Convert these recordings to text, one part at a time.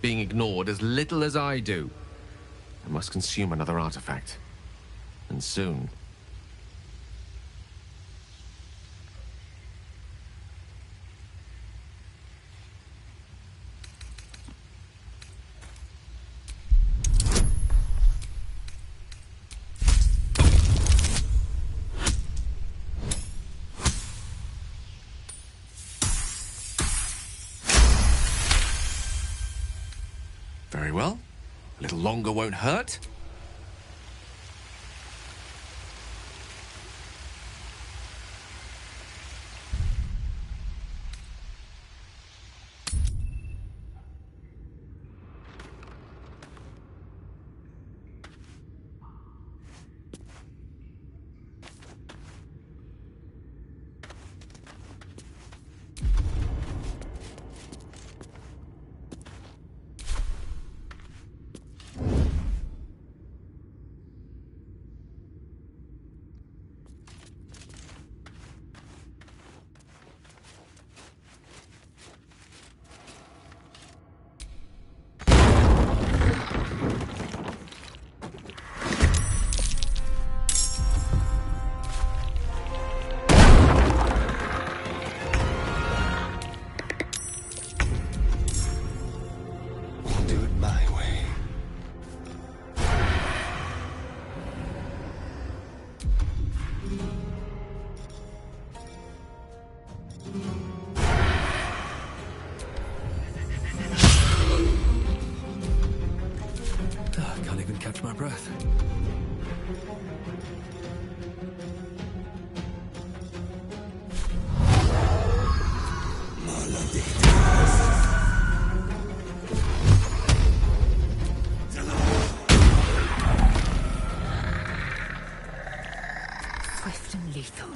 being ignored as little as I do. I must consume another artifact. And soon. Very well. A little longer won't hurt. Catch my breath. Swift and lethal.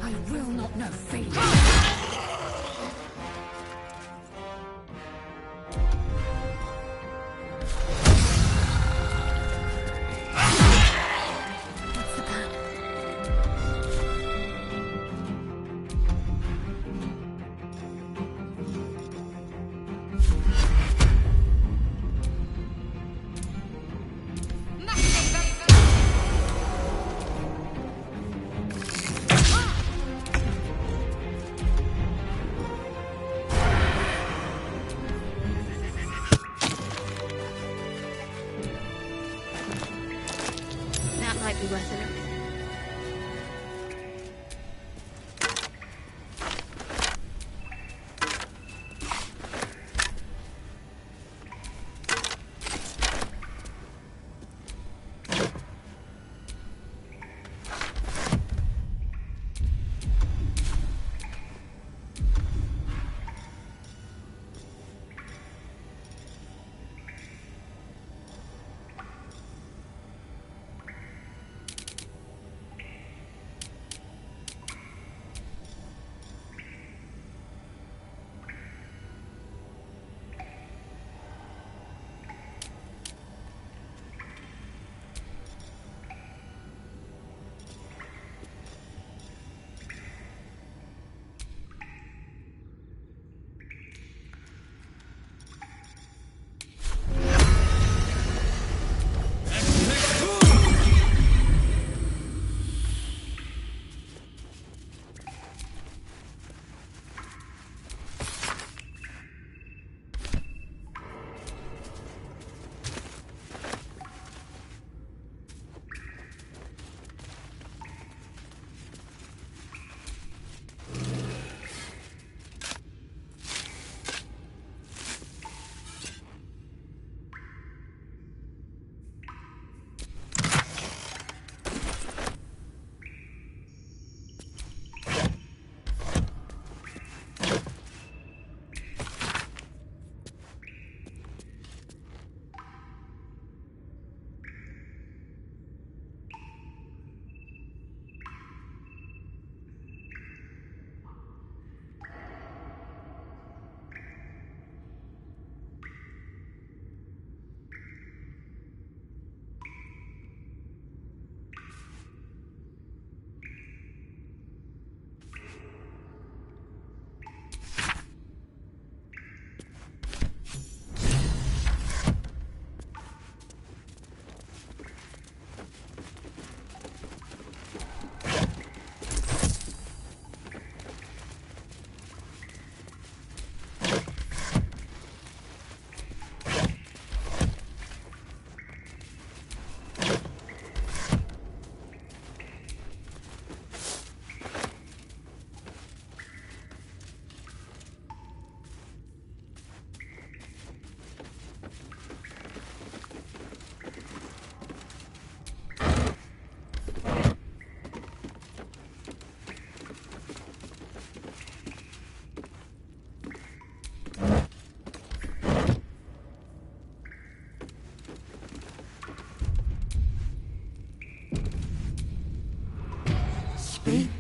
I will not know failure.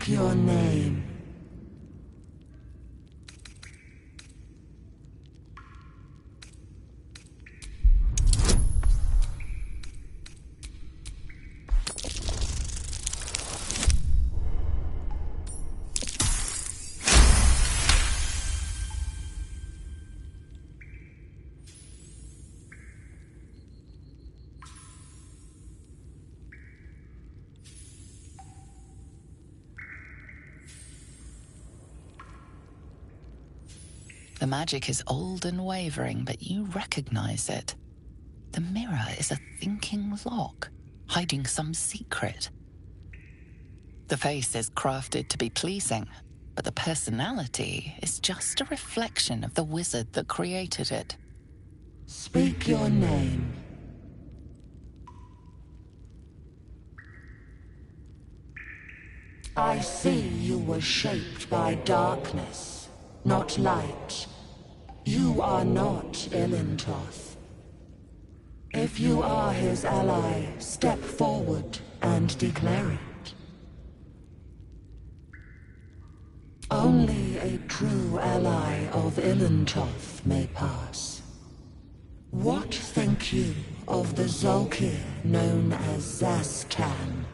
Speak your name. The magic is old and wavering, but you recognize it. The mirror is a thinking lock, hiding some secret. The face is crafted to be pleasing, but the personality is just a reflection of the wizard that created it. Speak your name. I see you were shaped by darkness, not light. You are not Ilintoth. If you are his ally, step forward and declare it. Only a true ally of Ilintoth may pass. What think you of the Zolkir known as Zastan?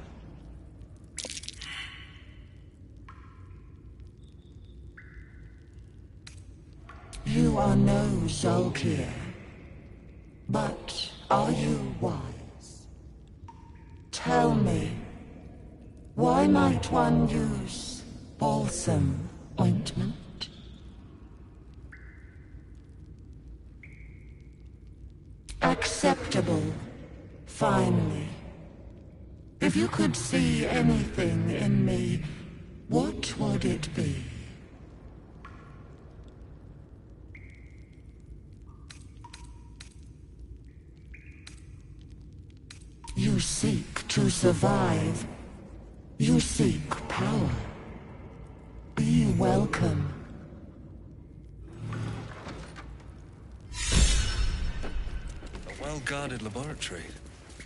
You are no Zolkir, but are you wise? Tell me, why might one use balsam ointment? Acceptable, finally. If you could see anything in me, what would it be? You seek to survive. You seek power. Be welcome. A well-guarded laboratory.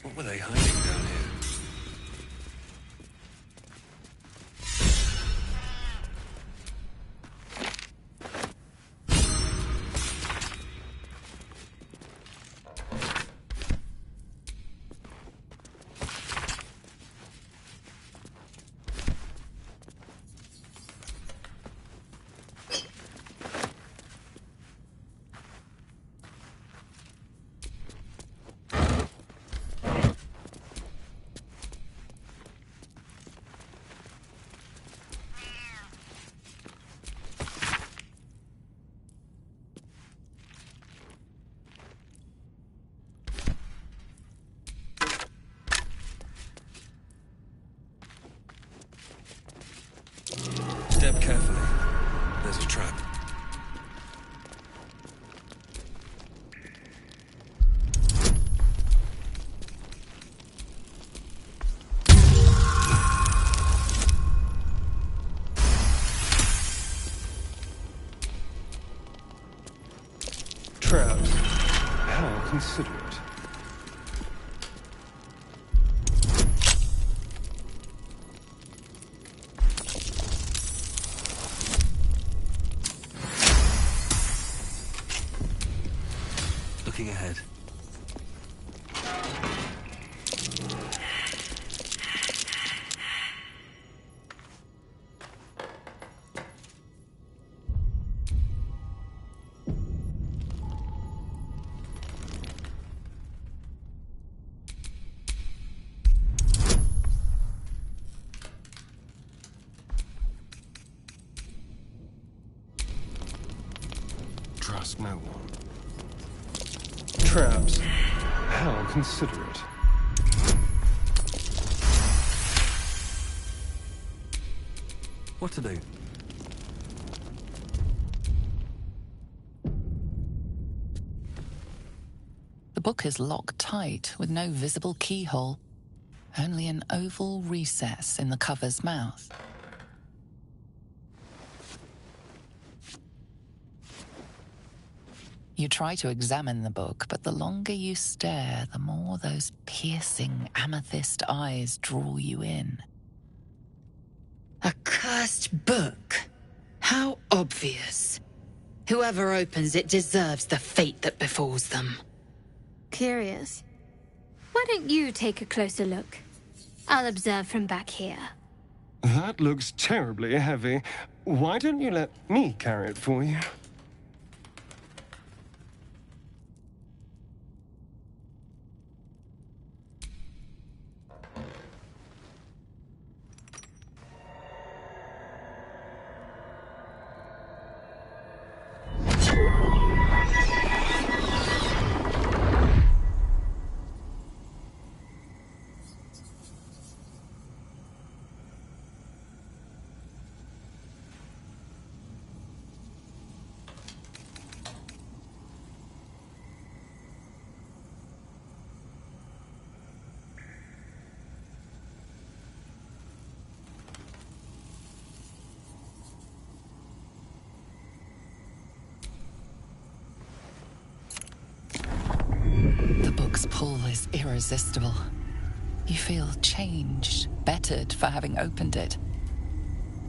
What were they hiding down here? Step carefully. There's a trap. Traps. How considerate. Looking ahead. Trust no one. Traps. How considerate. What to do? The book is locked tight with no visible keyhole, only an oval recess in the cover's mouth. You try to examine the book, but the longer you stare, the more those piercing amethyst eyes draw you in. A cursed book. How obvious. Whoever opens it deserves the fate that befalls them. Curious. Why don't you take a closer look? I'll observe from back here. That looks terribly heavy. Why don't you let me carry it for you? The book's pull is irresistible. You feel changed, bettered for having opened it.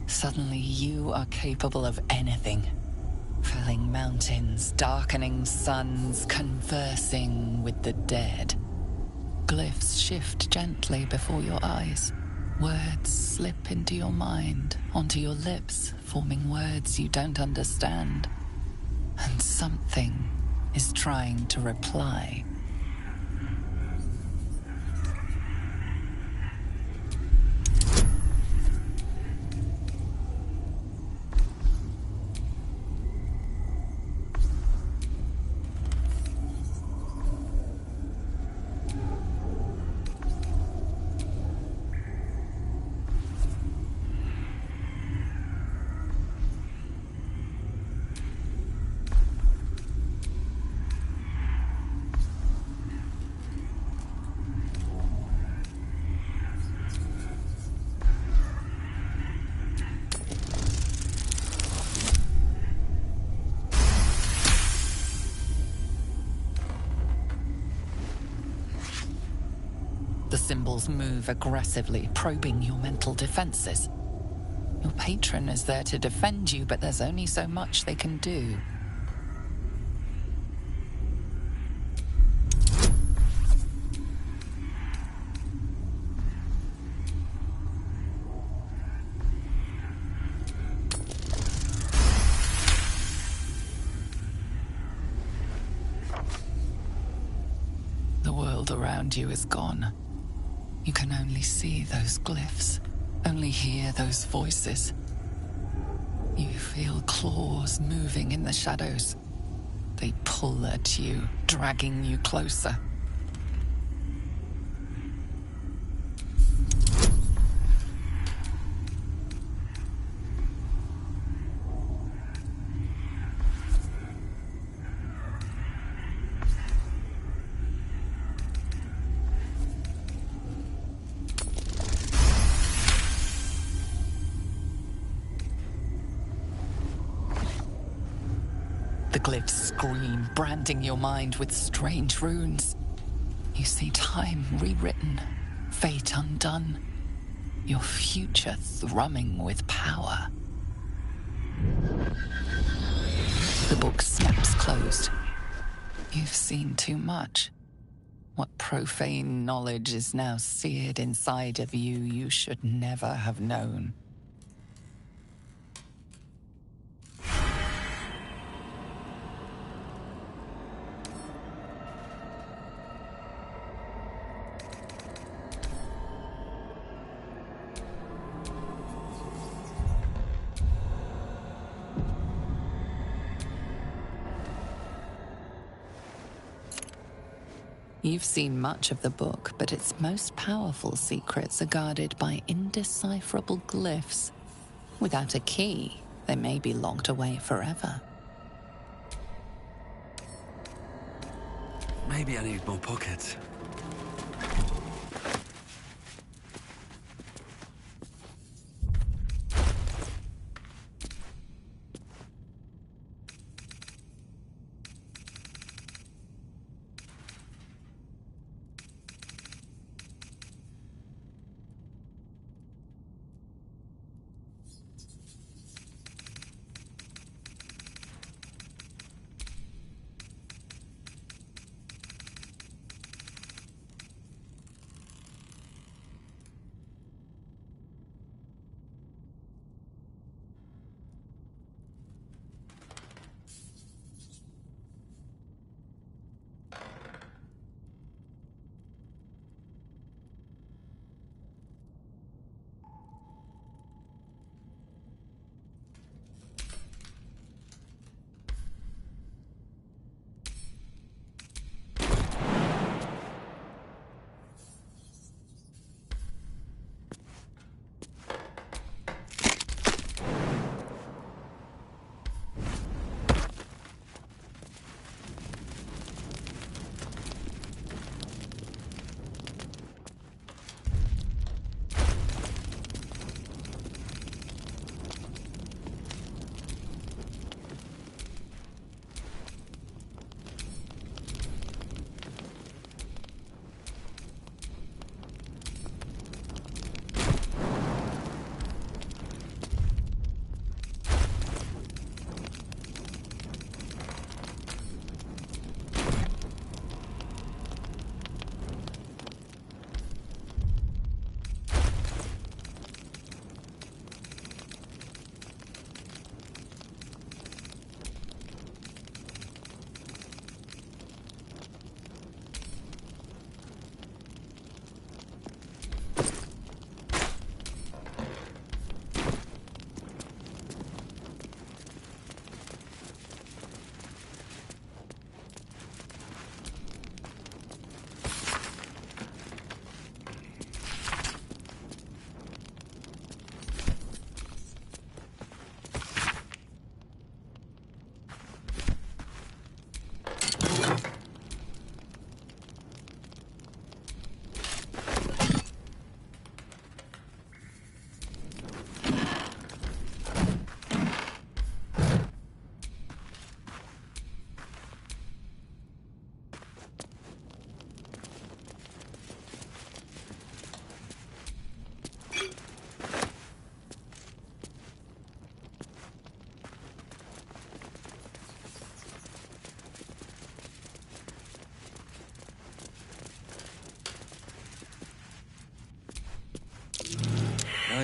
Suddenly you are capable of anything. Felling mountains, darkening suns, conversing with the dead. Glyphs shift gently before your eyes. Words slip into your mind, onto your lips, forming words you don't understand. And something is trying to reply. The symbols move aggressively, probing your mental defenses. Your patron is there to defend you, but there's only so much they can do. The world around you is gone. You can only see those glyphs, only hear those voices. You feel claws moving in the shadows. They pull at you, dragging you closer. The glyphs scream, branding your mind with strange runes. You see time rewritten, fate undone, your future thrumming with power. The book snaps closed. You've seen too much. What profane knowledge is now seared inside of you you should never have known. You've seen much of the book, but its most powerful secrets are guarded by indecipherable glyphs. Without a key, they may be locked away forever. Maybe I need more pockets.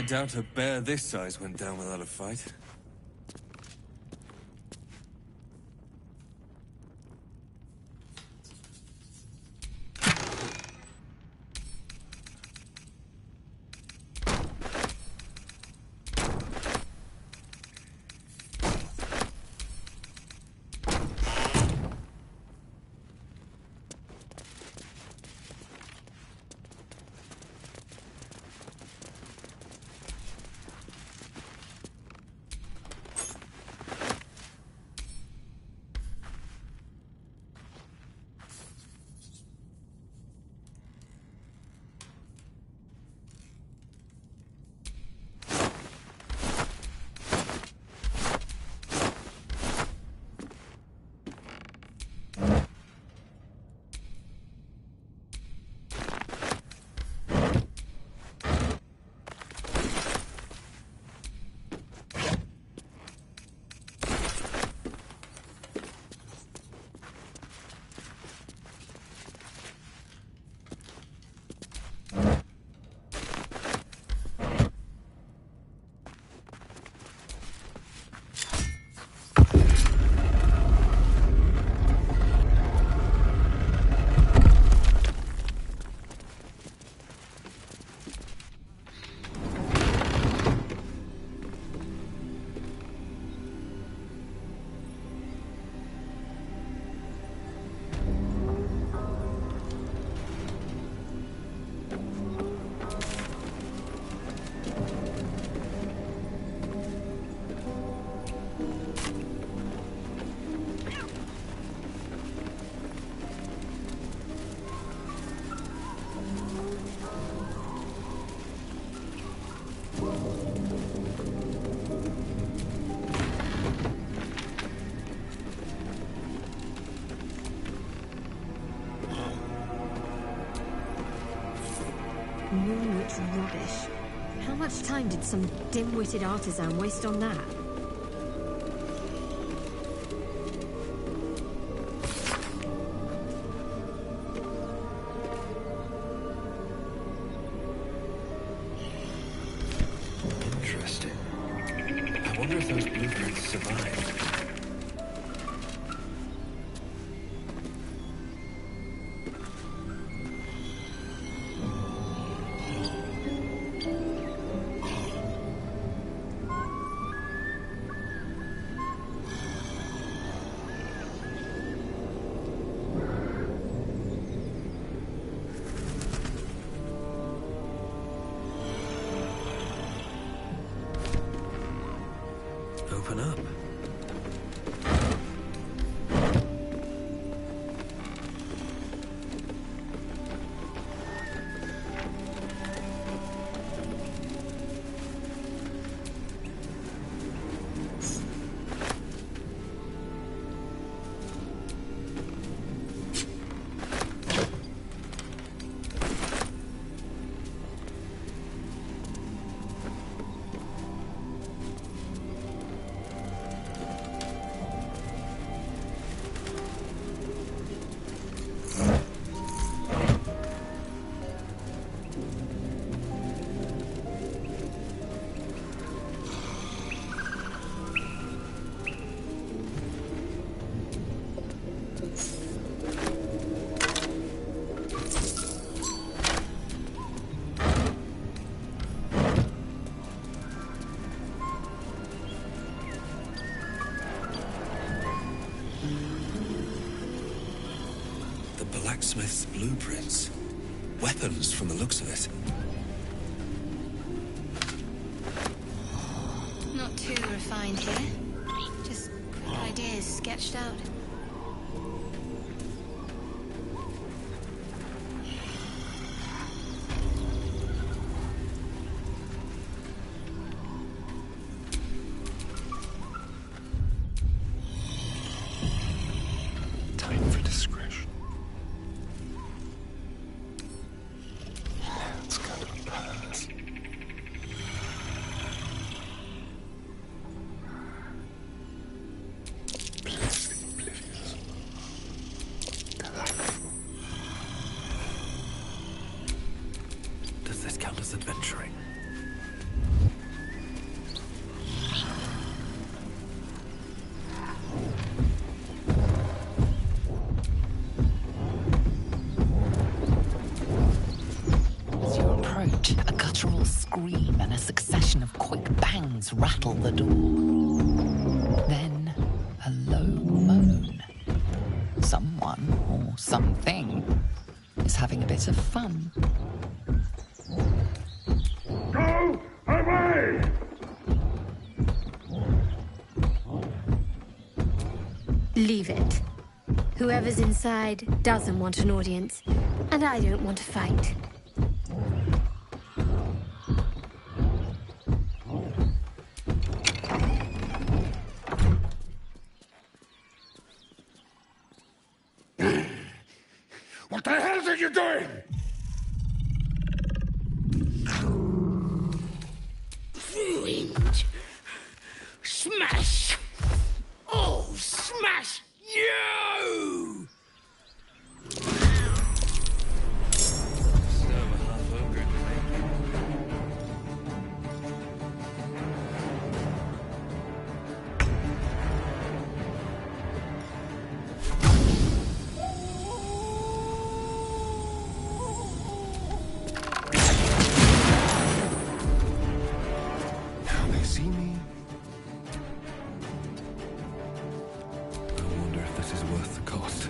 I doubt a bear this size went down without a fight. Moonlit rubbish. How much time did some dim-witted artisan waste on that? Interesting. I wonder if those blueprints survived. Open up. Blacksmith's blueprints. Weapons from the looks of it. Not too refined here. Just good ideas sketched out. Time for discretion. It's gonna pass. Blessing, succession of quick bangs rattle the door. Then, a low moan. Someone, or something, is having a bit of fun. Go away! Leave it. Whoever's inside doesn't want an audience, and I don't want to fight. What the hell are you doing? Ruined. Smash! Oh, smash you! Still have a half ogre in the making. Now they see me. I wonder if this is worth the cost.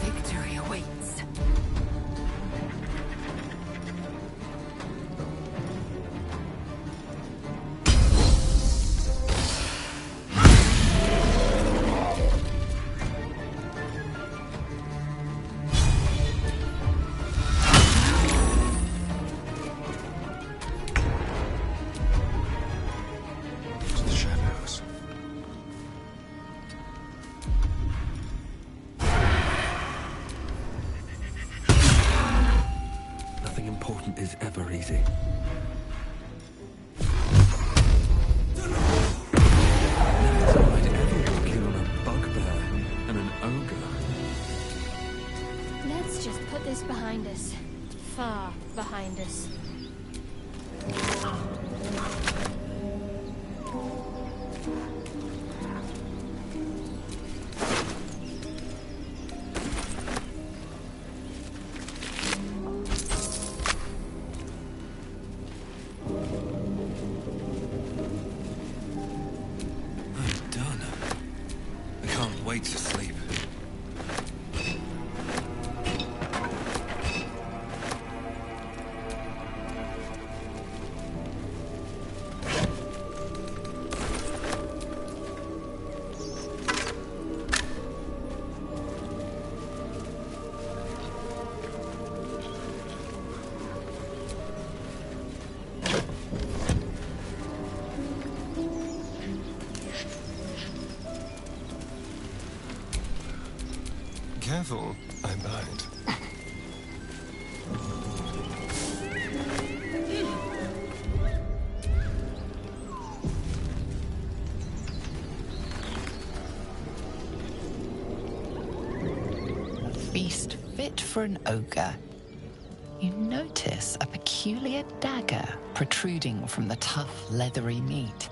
Victory awaits. To the shadows. Nothing important is ever easy. Never thought I'd ever walk in on a bugbear and an ogre. Let's just put this behind us. Far behind us. I'm done. I can't wait to sleep. Careful, I bite. A feast fit for an ogre. You notice a peculiar dagger protruding from the tough, leathery meat.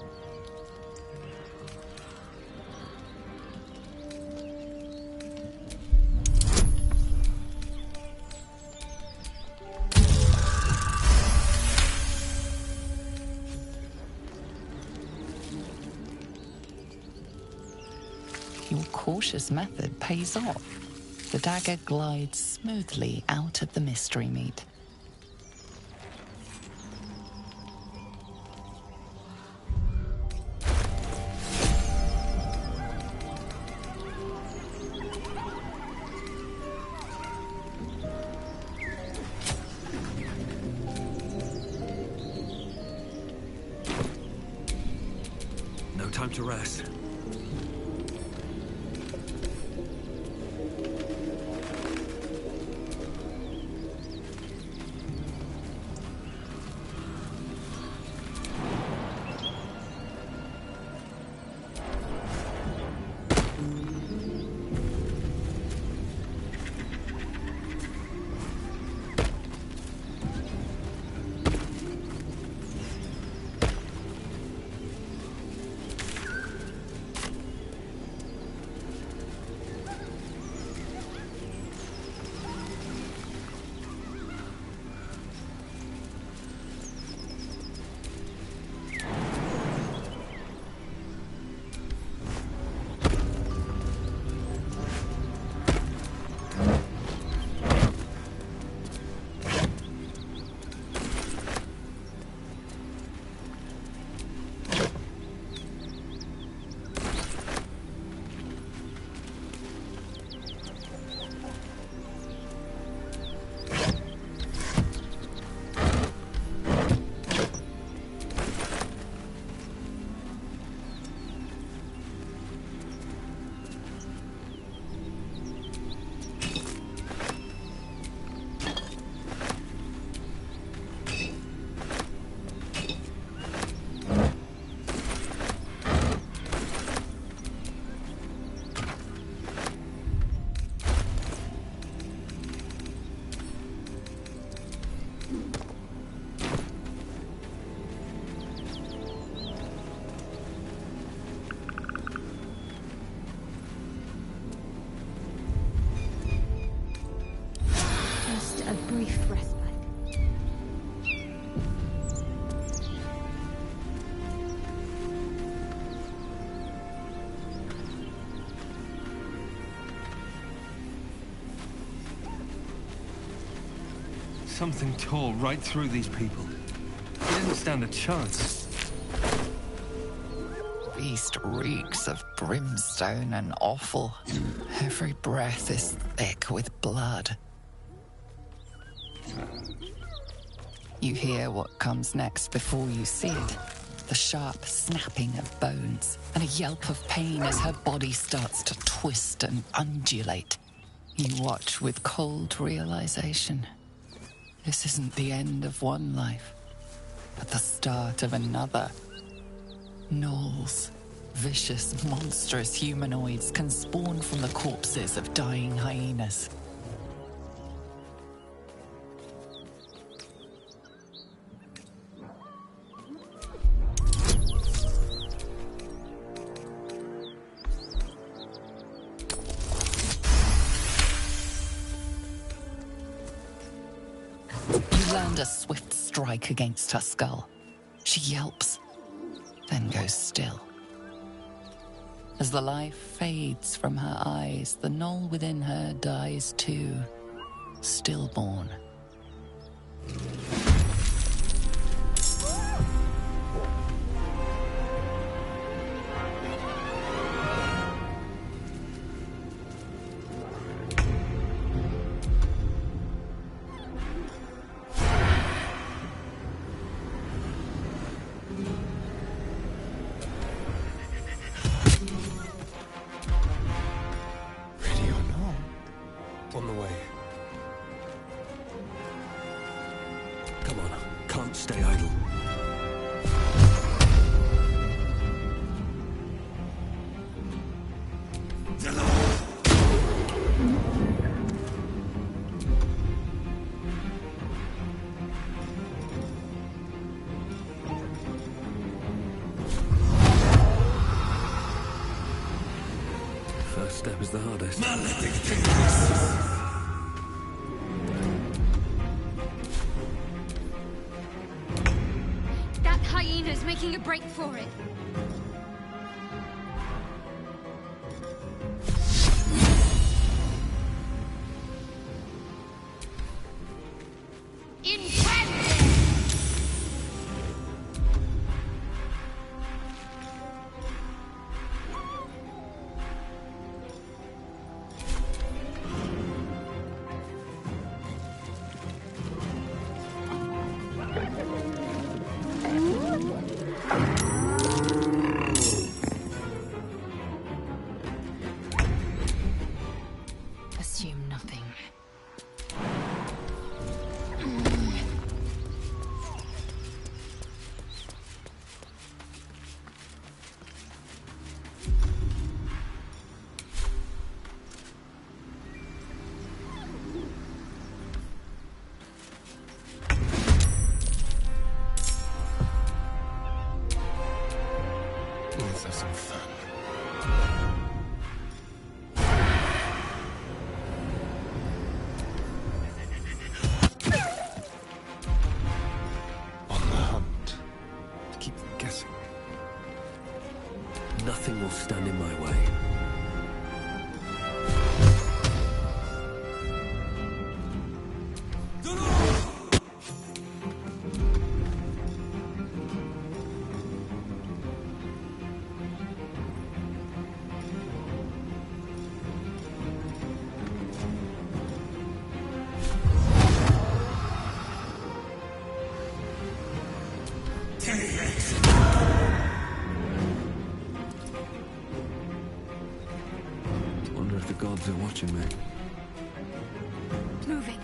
Your cautious method pays off. The dagger glides smoothly out of the mystery meat. No time to rest. A brief respite. Something tore right through these people. They didn't stand a chance. Beast reeks of brimstone and offal. Every breath is thick with blood. You hear what comes next before you see it. The sharp snapping of bones and a yelp of pain as her body starts to twist and undulate. You watch with cold realization. This isn't the end of one life, but the start of another. Gnolls, vicious, monstrous humanoids can spawn from the corpses of dying hyenas. You land a swift strike against her skull. She yelps, then goes still. As the life fades from her eyes, the gnoll within her dies too, stillborn. On the way. Come on, can't stay idle. First step is the hardest. That hyena's making a break for it. Assume nothing. Let's have some fun. On the hunt. Keep guessing. Nothing will stand in my way. Wonder if the gods are watching me. Moving.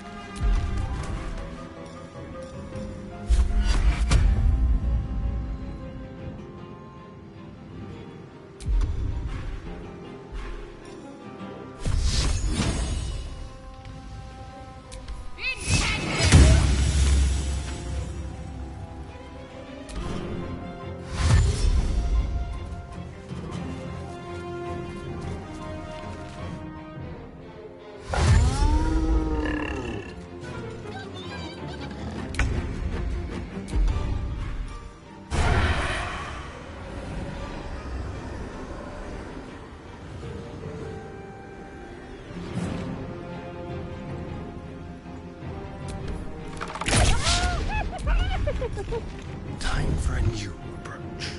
Time for a new approach.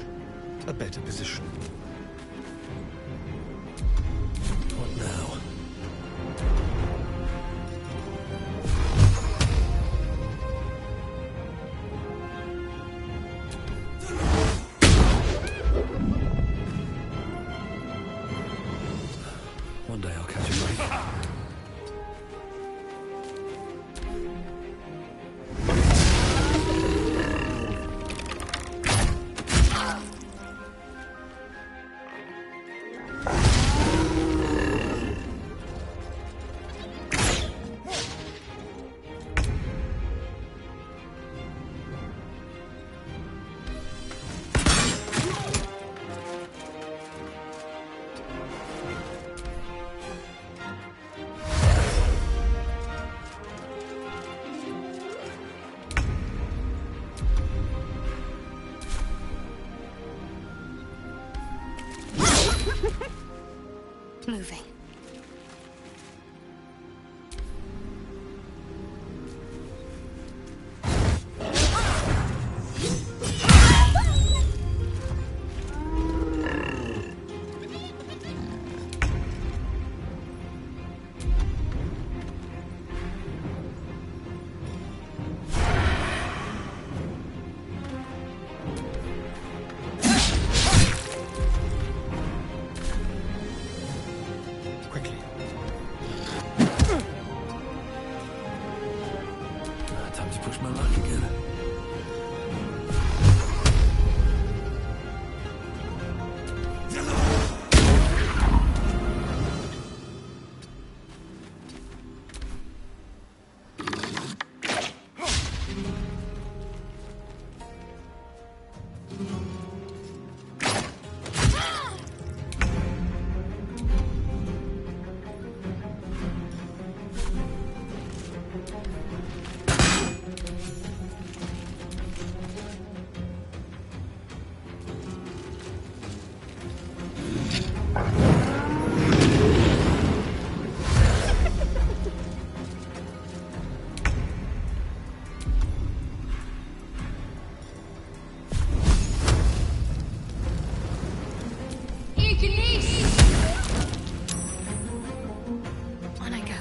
A better position. What now? One day I'll catch a break. Moving. Time to push my luck again. On I go.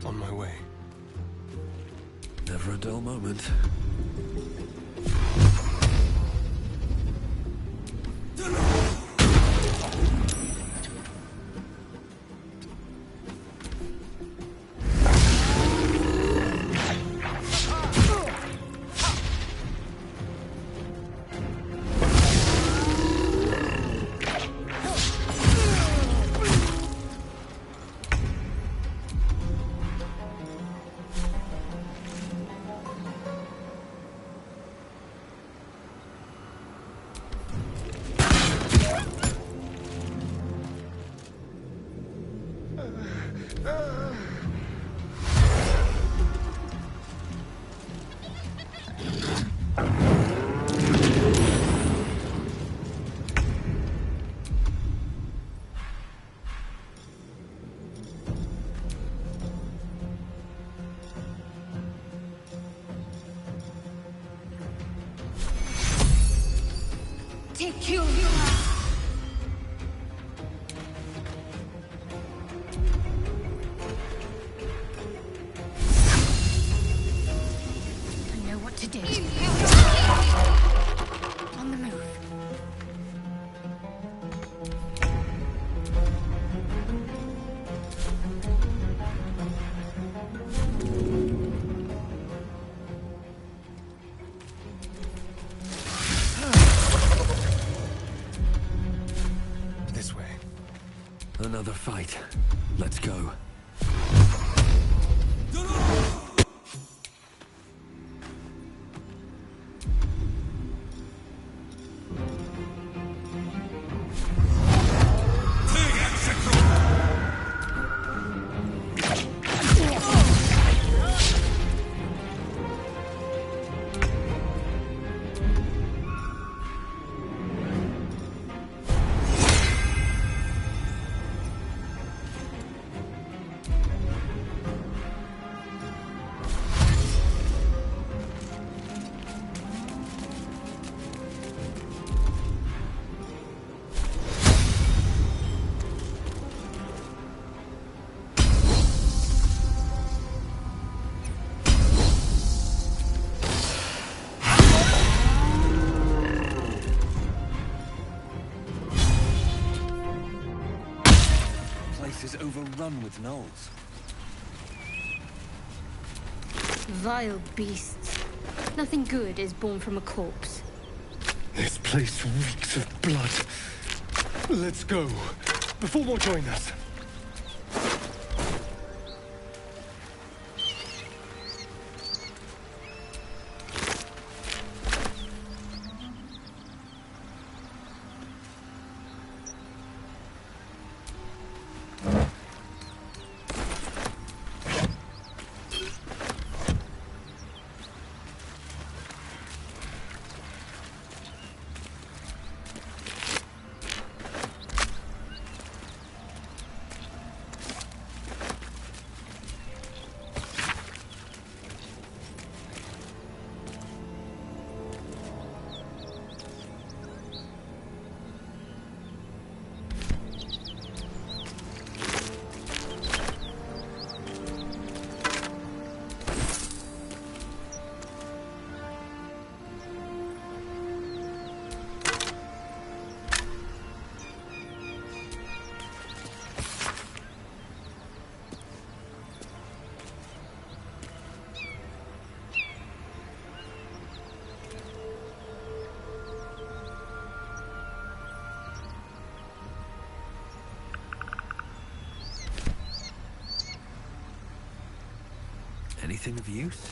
On my way. Never a dull moment. Take you. I know what to do. On the move. This way. Another fight. Let's go. done with gnolls. Vile beasts. Nothing good is born from a corpse. This place reeks of blood. Let's go, before more join us. Anything of use?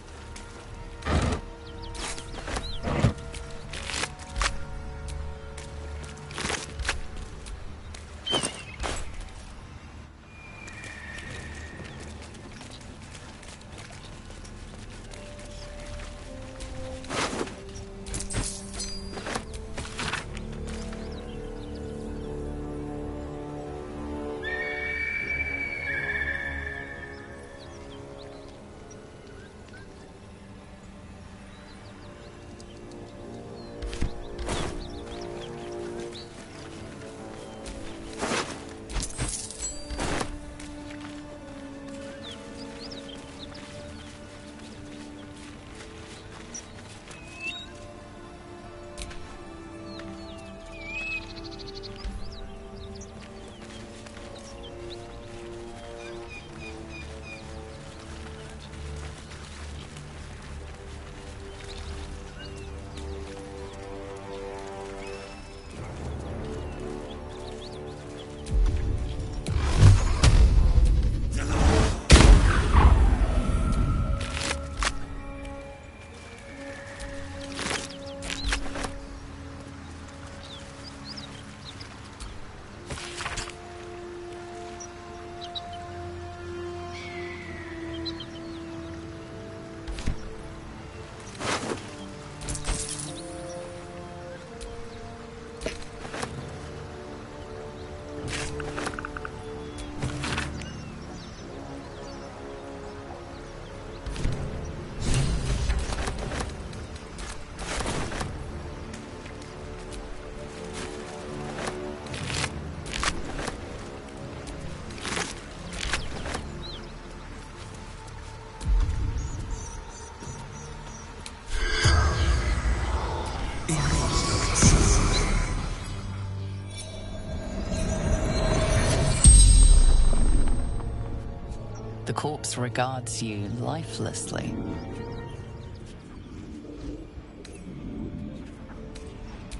The corpse regards you lifelessly.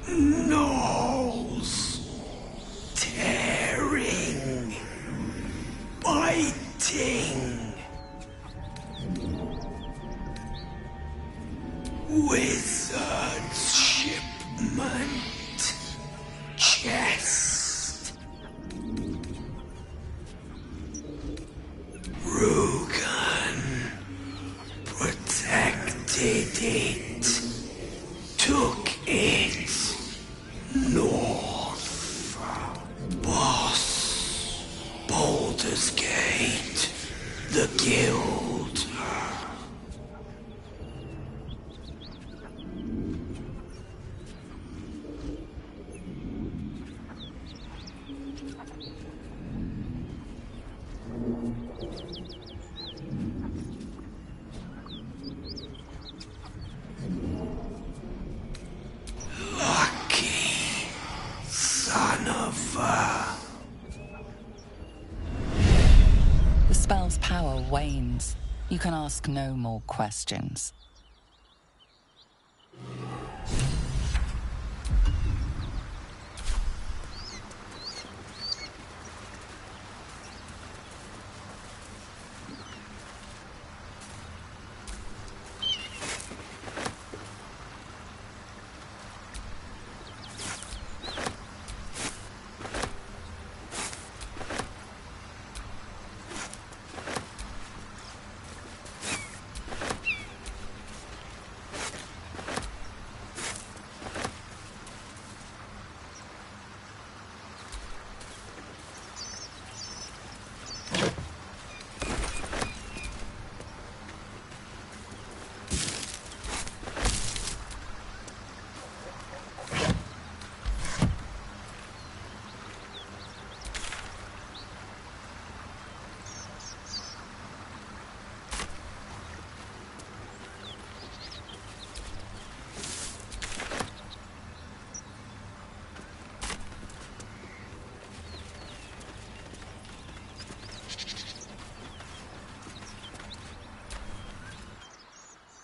Gnolls. Tearing. Biting. Wizard's shipment. Chest. Rugan protected it, took it north. Boss, Baldur's Gate, the guild. Son of a... You can ask no more questions.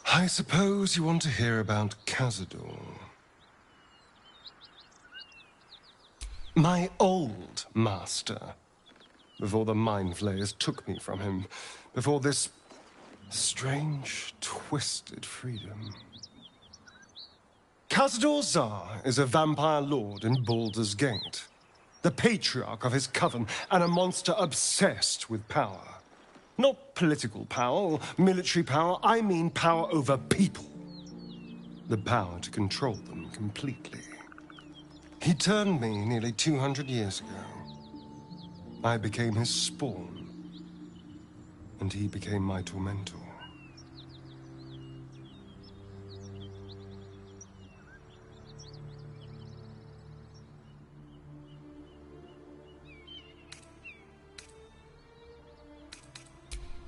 I suppose you want to hear about Cazador. My old master. Before the Mind Flayers took me from him. Before this strange, twisted freedom. Cazador Zar is a vampire lord in Baldur's Gate. The patriarch of his coven, and a monster obsessed with power. Not political power or military power, I mean power over people. The power to control them completely. He turned me nearly 200 years ago. I became his spawn, and he became my tormentor.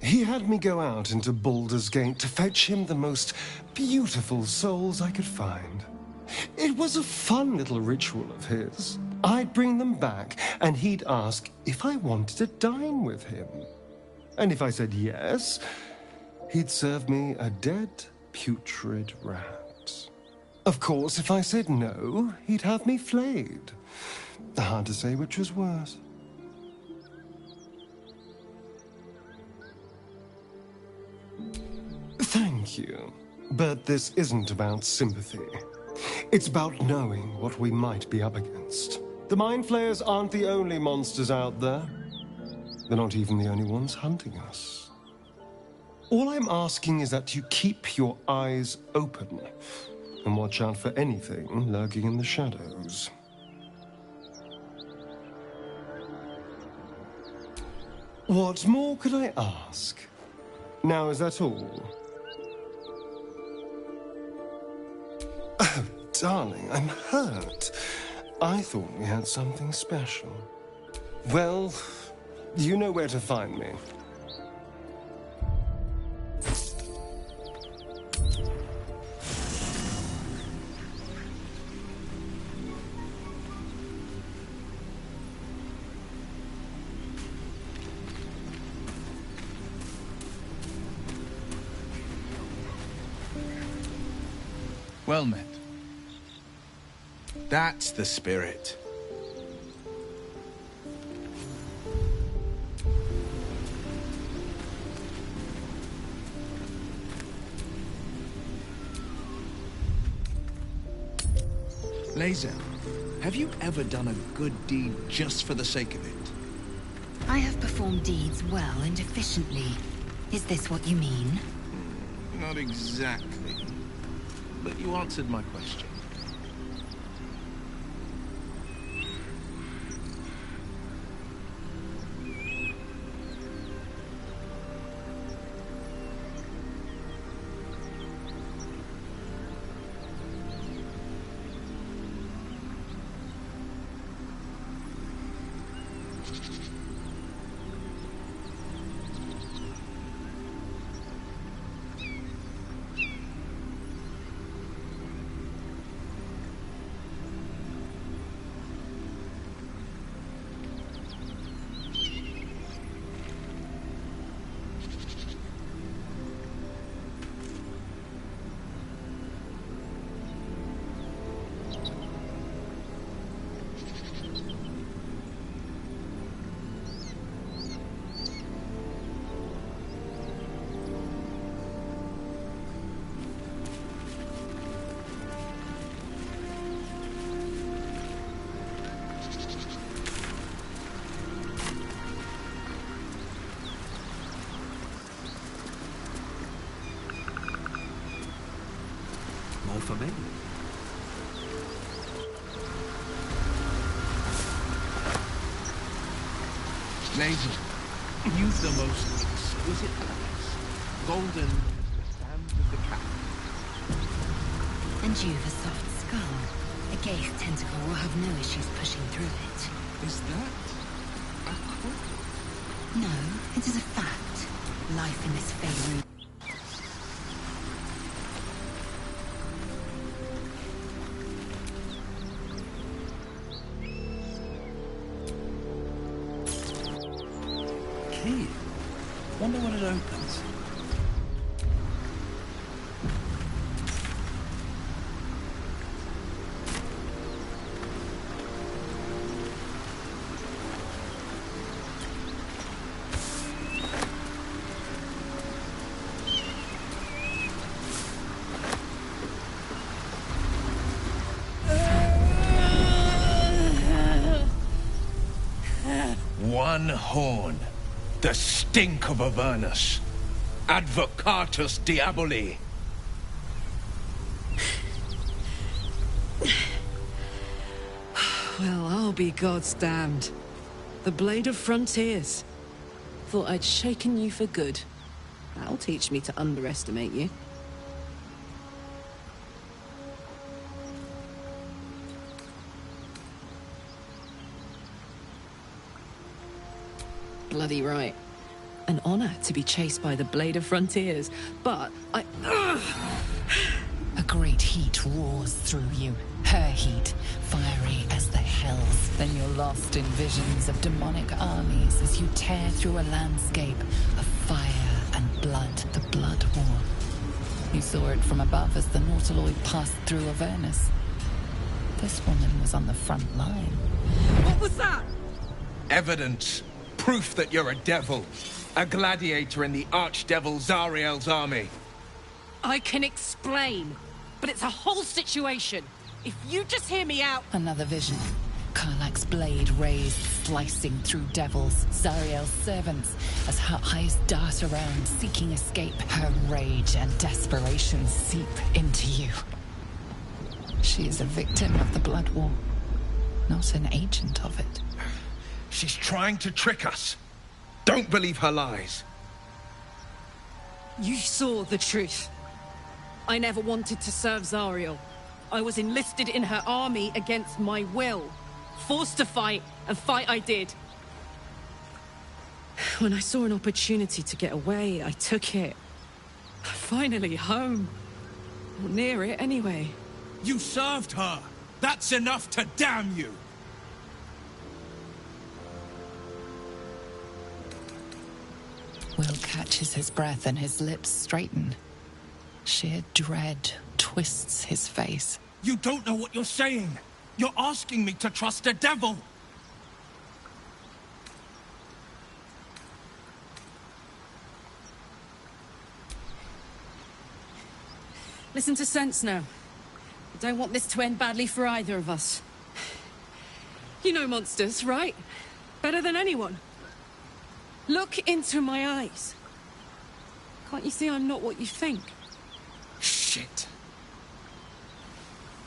He had me go out into Baldur's Gate to fetch him the most beautiful souls I could find. It was a fun little ritual of his. I'd bring them back, and he'd ask if I wanted to dine with him. And if I said yes, he'd serve me a dead, putrid rat. Of course, if I said no, he'd have me flayed. Hard to say which was worse. Thank you. But this isn't about sympathy. It's about knowing what we might be up against. The Mind Flayers aren't the only monsters out there. They're not even the only ones hunting us. All I'm asking is that you keep your eyes open and watch out for anything lurking in the shadows. What more could I ask? Now, is that all? Oh, darling, I'm hurt. I thought we had something special. Well, you know where to find me. Well met. That's the spirit. Lae'zel, have you ever done a good deed just for the sake of it? I have performed deeds well and efficiently. Is this what you mean? Not exactly. But you answered my question. more for me. Laser, you've the most exquisite eyes. Golden, damned with the cat. And you've a soft skull. A gaze tentacle will have no issues pushing through it. Is that aqua? No, it is a fact. Life in this fey room. Key. Wonder when it opens. One horn. The stink of Avernus. Advocatus Diaboli. Well, I'll be God's damned. The Blade of Frontiers. Thought I'd shaken you for good. That'll teach me to underestimate you. Bloody right. An honor to be chased by the Blade of Frontiers, but A great heat roars through you. Her heat, fiery as the hells. Then you're lost in visions of demonic armies as you tear through a landscape of fire and blood. The Blood War. You saw it from above as the Nautiloid passed through Avernus. This woman was on the front line. What was that? Evidence. Proof that you're a devil. A gladiator in the archdevil Zariel's army. I can explain, but it's a whole situation. If you just hear me out... Another vision. Karlach's blade raised, slicing through devils, Zariel's servants, as her eyes dart around, seeking escape. Her rage and desperation seep into you. She is a victim of the Blood War, not an agent of it. She's trying to trick us. Don't believe her lies. You saw the truth. I never wanted to serve Zariel. I was enlisted in her army against my will. Forced to fight, and fight I did. When I saw an opportunity to get away, I took it. Finally home. Or near it, anyway. You served her. That's enough to damn you. Will catches his breath and his lips straighten. Sheer dread twists his face. You don't know what you're saying. You're asking me to trust a devil. Listen to sense now. I don't want this to end badly for either of us. You know monsters, right? Better than anyone. Look into my eyes. Can't you see I'm not what you think? Shit.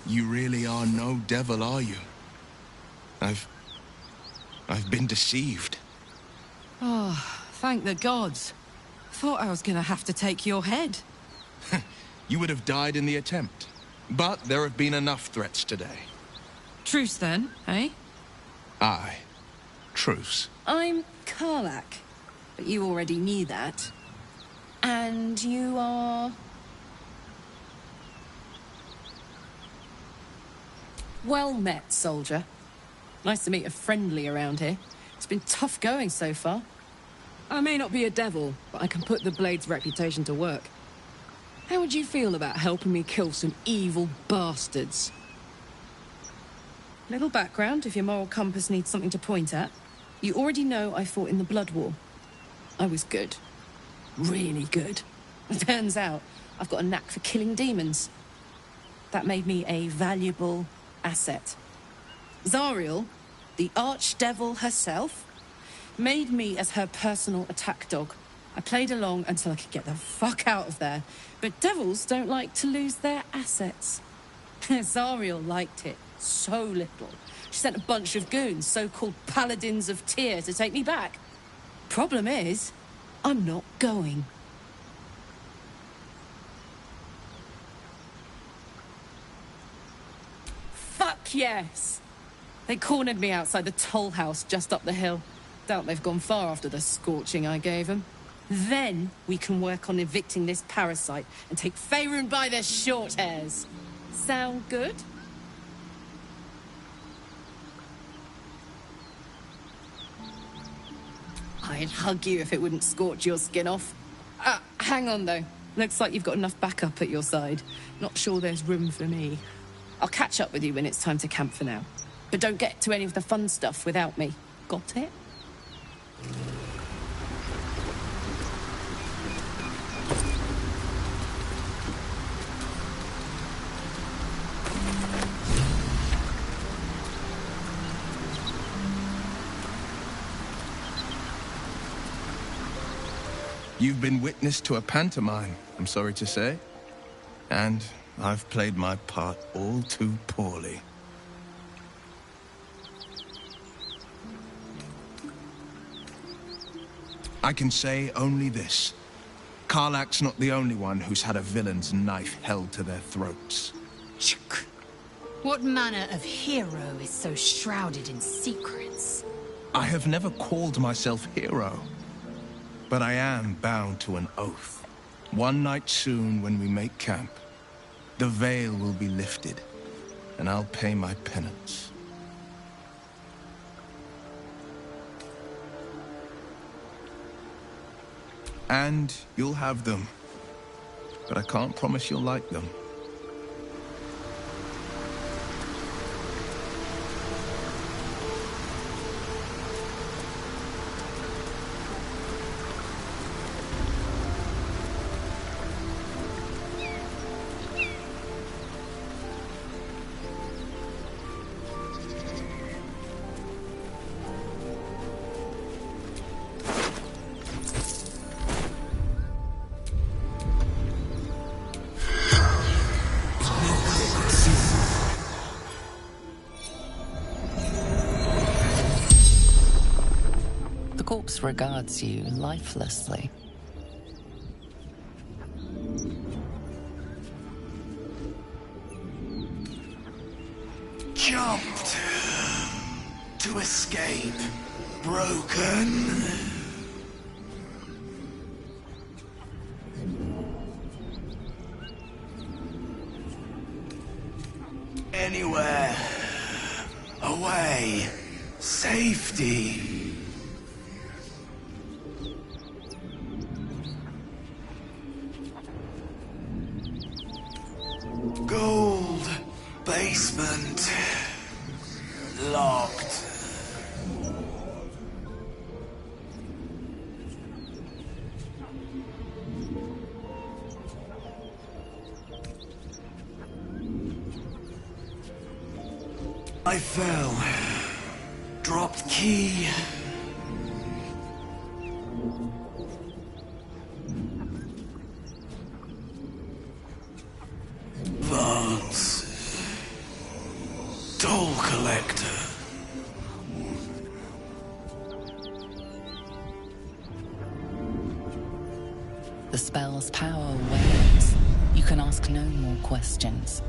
You really are no devil, are you? I've been deceived. Oh, thank the gods. Thought I was gonna have to take your head. You would have died in the attempt. But there have been enough threats today. Truce then, eh? Aye. Truce. I'm Karlach, but you already knew that. And you are... Well met, soldier. Nice to meet a friendly around here. It's been tough going so far. I may not be a devil, but I can put the Blade's reputation to work. How would you feel about helping me kill some evil bastards? Little background, if your moral compass needs something to point at. You already know I fought in the Blood War. I was good. Really good. Turns out, I've got a knack for killing demons. That made me a valuable asset. Zariel, the archdevil herself, made me as her personal attack dog. I played along until I could get the fuck out of there. But devils don't like to lose their assets. Zariel liked it so little. She sent a bunch of goons, so-called paladins of Tyr, to take me back. Problem is, I'm not going. Fuck yes! They cornered me outside the toll house just up the hill. Doubt they've gone far after the scorching I gave them. Then we can work on evicting this parasite and take Faerun by the short hairs. Sound good? I'd hug you if it wouldn't scorch your skin off. Hang on, though. Looks like you've got enough backup at your side. Not sure there's room for me. I'll catch up with you when it's time to camp for now. But don't get to any of the fun stuff without me. Got it? You've been witness to a pantomime, I'm sorry to say. And I've played my part all too poorly. I can say only this. Karlach's not the only one who's had a villain's knife held to their throats. What manner of hero is so shrouded in secrets? I have never called myself hero. But I am bound to an oath. One night soon, when we make camp, the veil will be lifted, and I'll pay my penance. And you'll have them, but I can't promise you'll like them. The corpse regards you lifelessly. Jumped to escape. Broken. Anywhere. Away. Safety. Gold. Basement. Locked. I fell. Dropped key. Vance. Toll collector. The spell's power wanes. You can ask no more questions.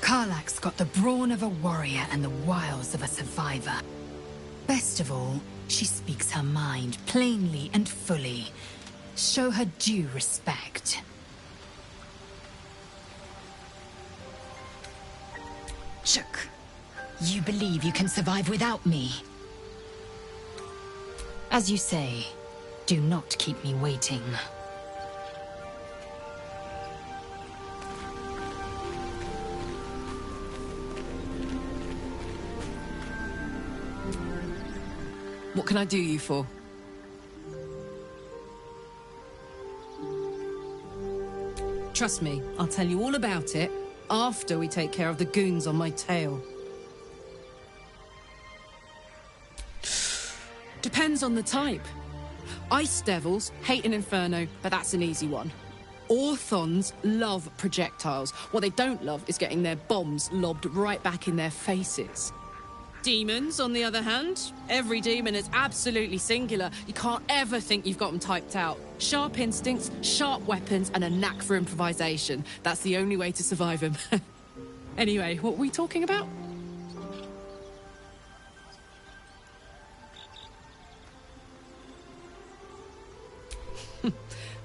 Karlach's got the brawn of a warrior and the wiles of a survivor. Best of all, she speaks her mind plainly and fully. Show her due respect. Shook. You believe you can survive without me? As you say, do not keep me waiting. What can I do you for? Trust me, I'll tell you all about it after we take care of the goons on my tail. Depends on the type. Ice devils hate an inferno, but that's an easy one. Orthons love projectiles. What they don't love is getting their bombs lobbed right back in their faces. Demons, on the other hand, every demon is absolutely singular. You can't ever think you've got them typed out. Sharp instincts, sharp weapons, and a knack for improvisation. That's the only way to survive them. Anyway, what were we talking about?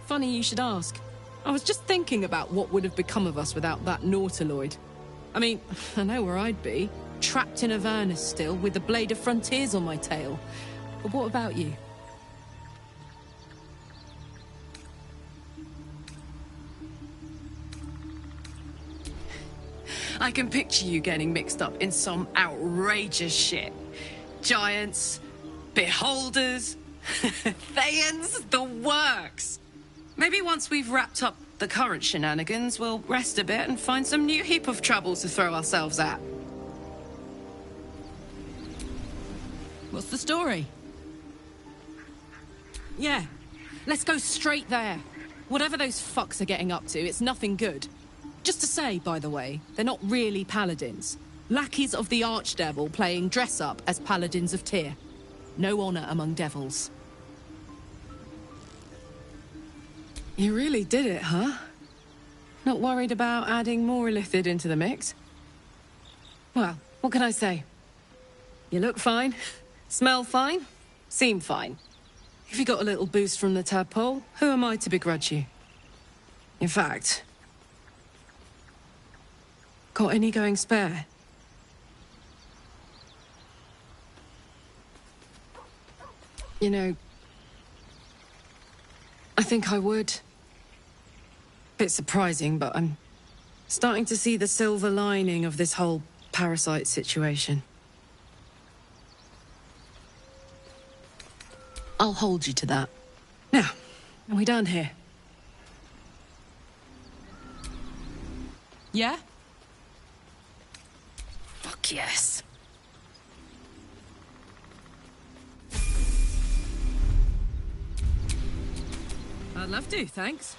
Funny you should ask. I was just thinking about what would have become of us without that Nautiloid. I mean, I know where I'd be. Trapped in Avernus still, with the Blade of Frontiers on my tail. But what about you? I can picture you getting mixed up in some outrageous shit. Giants, beholders, Thayans, the works. Maybe once we've wrapped up the current shenanigans, we'll rest a bit and find some new heap of trouble to throw ourselves at. What's the story? Yeah, let's go straight there. Whatever those fucks are getting up to, it's nothing good. Just to say, by the way, they're not really paladins. Lackeys of the Archdevil playing dress-up as paladins of Tyr. No honor among devils. You really did it, huh? Not worried about adding more Illithid into the mix? Well, what can I say? You look fine. Smell fine? Seem fine. If you got a little boost from the tadpole, who am I to begrudge you? In fact... got any going spare? You know... I think I would. Bit surprising, but I'm starting to see the silver lining of this whole parasite situation. I'll hold you to that. Now, are we done here? Yeah? Fuck yes. I'd love to, thanks.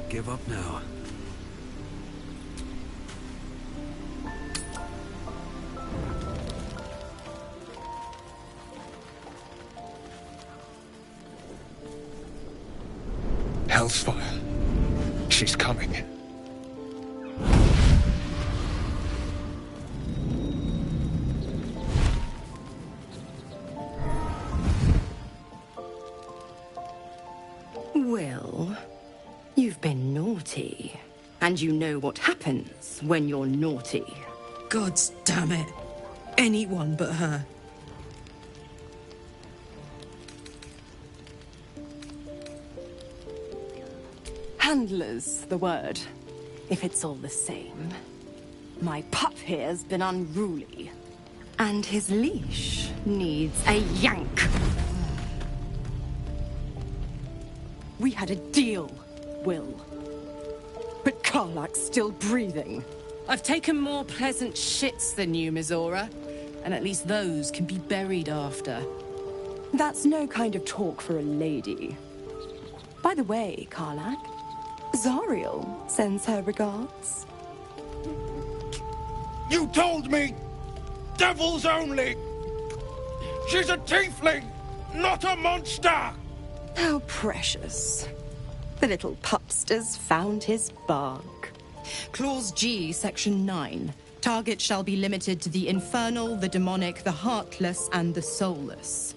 Give up now. Hell's fire. She's coming. naughty. And you know what happens when you're naughty. God damn it. Anyone but her. Handler's the word, if it's all the same. My pup here's been unruly. And his leash needs a yank. We had a deal, Will. But Karlak's still breathing. I've taken more pleasant shits than you, Mizora. And at least those can be buried after. That's no kind of talk for a lady. By the way, Karlak, Zariel sends her regards. You told me! Devils only! She's a tiefling, not a monster! How precious. The little pupster's found his bark. Clause G, Section 9. Target shall be limited to the infernal, the demonic, the heartless, and the soulless.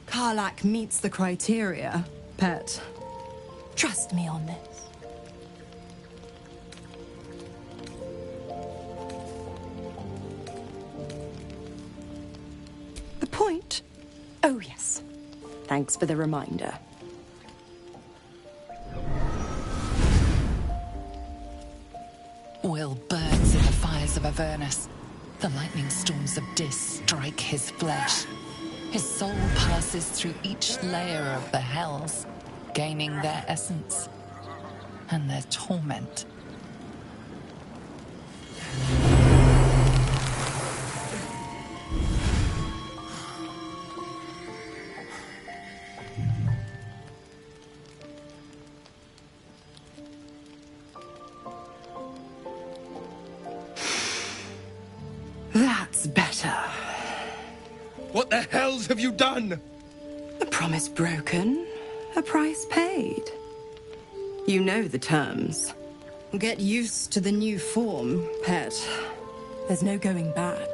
Karlak meets the criteria, pet. Trust me on this. The point? Oh, yes. Thanks for the reminder. Will burns in the fires of Avernus. The lightning storms of Dis strike his flesh. His soul passes through each layer of the hells, gaining their essence and their torment. That's better. What the hells have you done? A promise broken, a price paid. You know the terms. Get used to the new form, pet. There's no going back.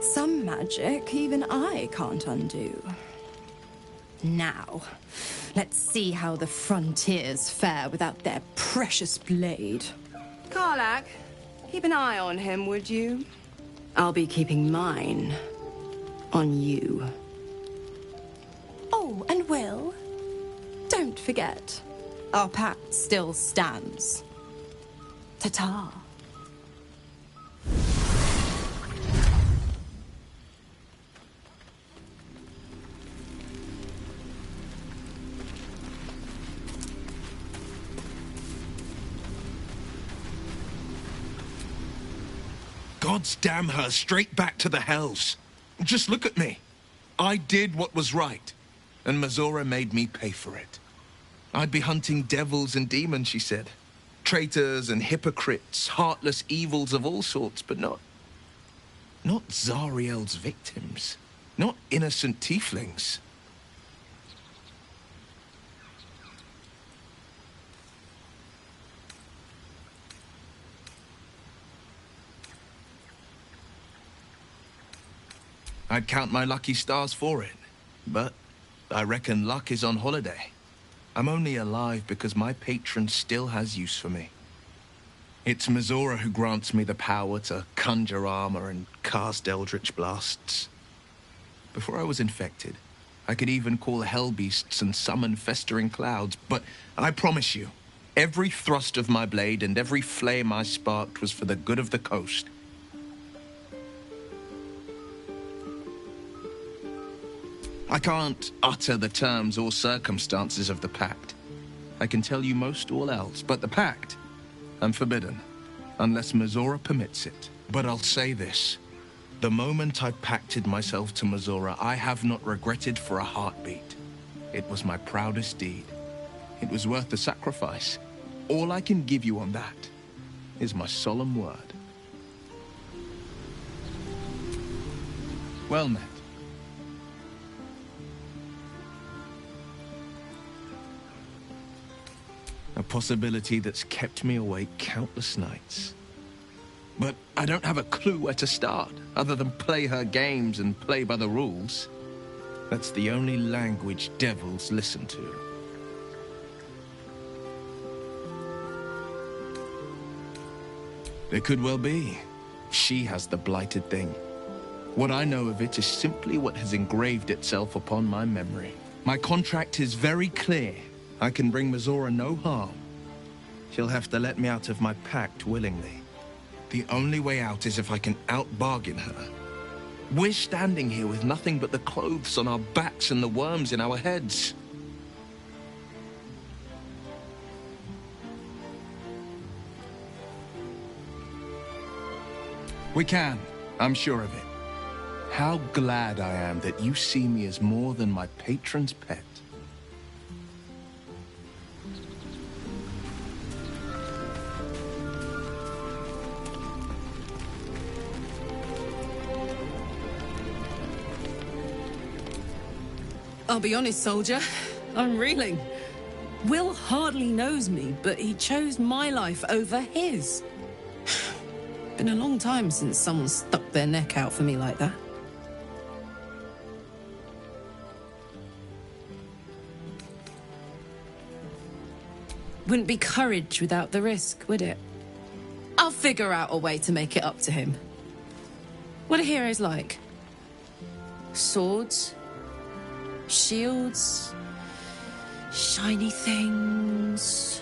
Some magic even I can't undo. Now, let's see how the frontiers fare without their precious blade. Karlak, keep an eye on him, would you? I'll be keeping mine on you. Oh, and Will, don't forget, our pact still stands. Ta-ta. Gods damn her, straight back to the hells. Just look at me. I did what was right, and Mizora made me pay for it. I'd be hunting devils and demons, she said. Traitors and hypocrites, heartless evils of all sorts, but not Zariel's victims. Not innocent tieflings. I'd count my lucky stars for it, but I reckon luck is on holiday. I'm only alive because my patron still has use for me. It's Mizora who grants me the power to conjure armor and cast eldritch blasts. Before I was infected, I could even call hell beasts and summon festering clouds, but I promise you, every thrust of my blade and every flame I sparked was for the good of the coast. I can't utter the terms or circumstances of the pact. I can tell you most all else, but the pact, I'm forbidden, unless Mizora permits it. But I'll say this. The moment I pacted myself to Mizora, I have not regretted for a heartbeat. It was my proudest deed. It was worth the sacrifice. All I can give you on that is my solemn word. Well met. A possibility that's kept me awake countless nights. But I don't have a clue where to start, other than play her games and play by the rules. That's the only language devils listen to. It could well be. She has the blighted thing. What I know of it is simply what has engraved itself upon my memory. My contract is very clear. I can bring Mizora no harm. She'll have to let me out of my pact willingly. The only way out is if I can out-bargain her. We're standing here with nothing but the clothes on our backs and the worms in our heads. We can. I'm sure of it. How glad I am that you see me as more than my patron's pet. I'll be honest, soldier. I'm reeling. Will hardly knows me, but he chose my life over his. Been a long time since someone stuck their neck out for me like that. Wouldn't be courage without the risk, would it? I'll figure out a way to make it up to him. What are heroes like? Swords? Shields? Shiny things?